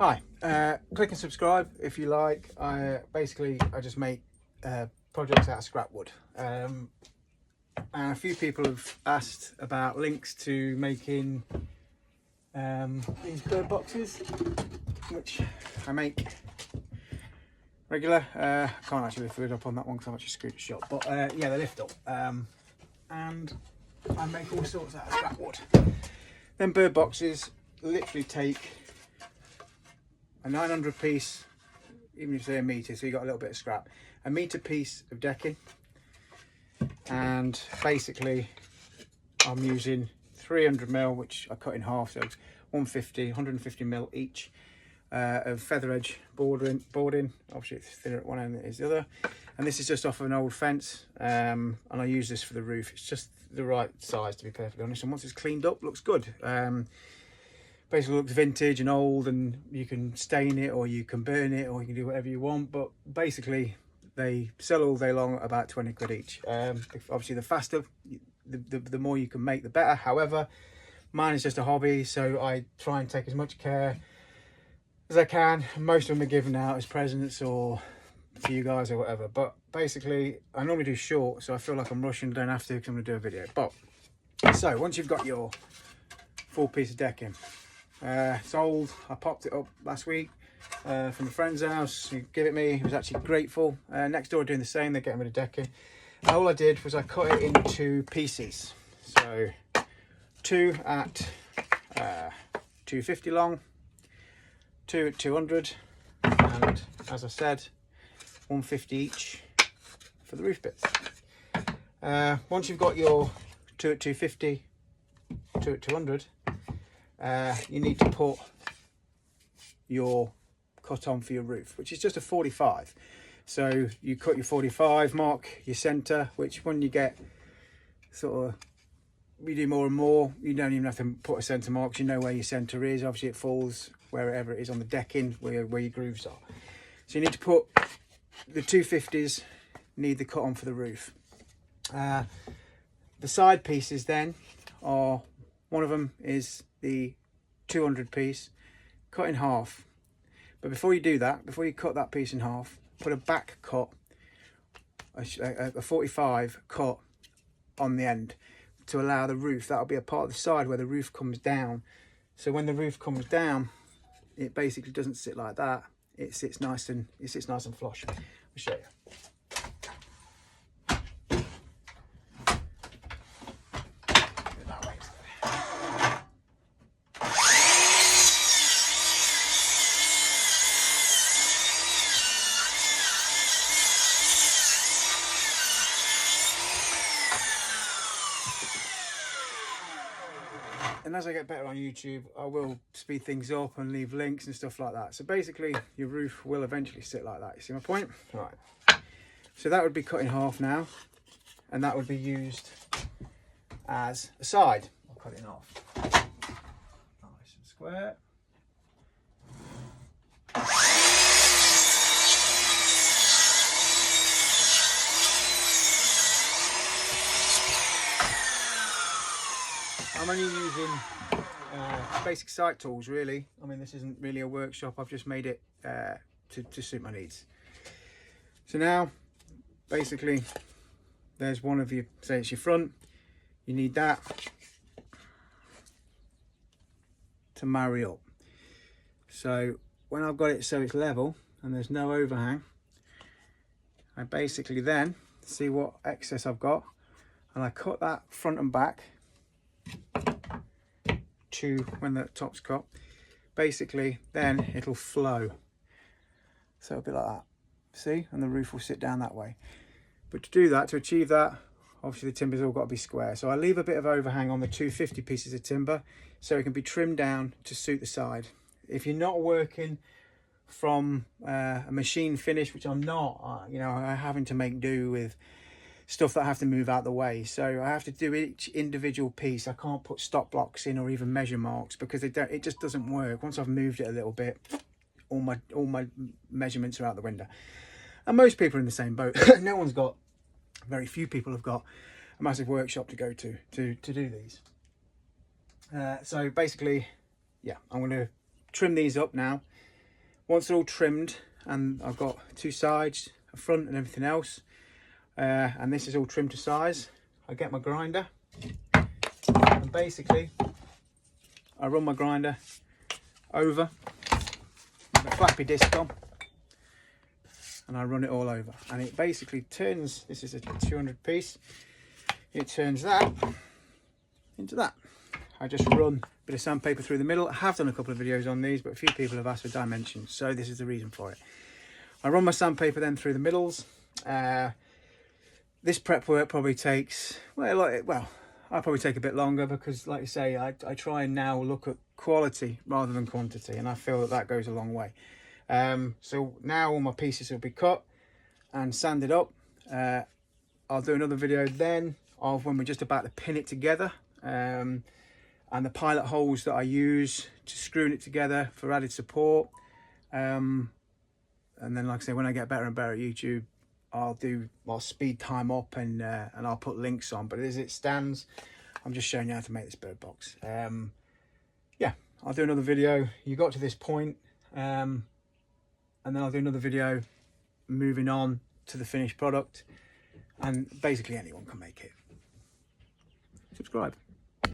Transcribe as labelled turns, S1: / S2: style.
S1: Hi, click and subscribe if you like. I just make projects out of scrap wood. And a few people have asked about links to making these bird boxes, which I make regular. I can't actually lift it up on that one because I'm actually screwed it shut, but yeah, they lift up. And I make all sorts out of scrap wood. Then bird boxes literally take a 900 piece, even if you say a metre, so you got a little bit of scrap, a metre piece of decking, and basically I'm using 300mm, which I cut in half, so it's 150mm each of feather edge boarding. Obviously it's thinner at one end than it is the other, and this is just off of an old fence, and I use this for the roof. It's just the right size, to be perfectly honest, and once it's cleaned up, looks good. Basically looks vintage and old, and you can stain it or you can burn it or you can do whatever you want, but basically they sell all day long at about 20 quid each. Obviously the faster, the more you can make, the better. However, mine is just a hobby, so I try and take as much care as I can. Most of them are given out as presents or for you guys or whatever, but basically I normally do short, so I feel like I'm rushing, don't have to because I'm going to do a video. But so once you've got your full piece of decking, it's old, I popped it up last week from a friend's house. He gave it me, he was actually grateful. Next door doing the same, they're getting rid of decking. And all I did was I cut it into pieces, so 2 at 250 long, 2 at 200, and as I said, 150 each for the roof bits. Once you've got your 2 at 250, 2 at 200, you need to put your cut on for your roof, which is just a 45. So you cut your 45, mark your center, which when you get sort of, you do more and more, you don't even have to put a center mark, you know where your center is. Obviously it falls wherever it is on the decking, where your grooves are. So you need to put the 250s, need the cut on for the roof. The side pieces then are, one of them is the 200 piece cut in half, but before you do that, before you cut that piece in half, put a back cut, a 45 cut on the end to allow the roof, that'll be a part of the side where the roof comes down. So when the roof comes down, it basically doesn't sit like that, it sits nice and flush. I'll show you. And as I get better on YouTube, I will speed things up and leave links and stuff like that. So basically, your roof will eventually sit like that. You see my point? Right. So that would be cut in half now, and that would be used as a side. I'll cut it in half. Nice and square. I'm only using basic site tools, really. I mean, this isn't really a workshop. I've just made it to suit my needs. So now, basically, there's one of you, say it's your front. You need that to marry up. So when I've got it so it's level and there's no overhang, I basically then see what excess I've got, and I cut that front and back to when the top's cut. Basically then it'll flow, so it'll be like that, see, and the roof will sit down that way. But to do that, to achieve that, obviously the timber's all got to be square, so I leave a bit of overhang on the 250 pieces of timber so it can be trimmed down to suit the side. If you're not working from a machine finish, which I'm not, you know, I'm having to make do with stuff that I have to move out the way, so I have to do each individual piece. I can't put stop blocks in or even measure marks because it just doesn't work. Once I've moved it a little bit, all my measurements are out the window, and most people are in the same boat. Very few people have got a massive workshop to go to do these. So basically, yeah, I'm going to trim these up now Once they're all trimmed, and I've got 2 sides, a front and everything else, and this is all trimmed to size, I get my grinder, and basically I run my grinder over with the flappy disc on, and I run it all over, and it basically turns, this is a 200 piece, it turns that into that. I just run a bit of sandpaper through the middle. I have done a couple of videos on these, but a few people have asked for dimensions, so this is the reason for it. I run my sandpaper then through the middles. This prep work probably takes, well, I'll probably take a bit longer because, like I say, I try and now look at quality rather than quantity, and I feel that that goes a long way. So now all my pieces will be cut and sanded up. I'll do another video then of when we're just about to pin it together, and the pilot holes that I use to screwing it together for added support. And then, like I say, when I get better and better at YouTube, I'll speed time up and I'll put links on. But as it stands, I'm just showing you how to make this bird box. Yeah, I'll do another video. You got to this point, and then I'll do another video moving on to the finished product. And basically anyone can make it. Subscribe.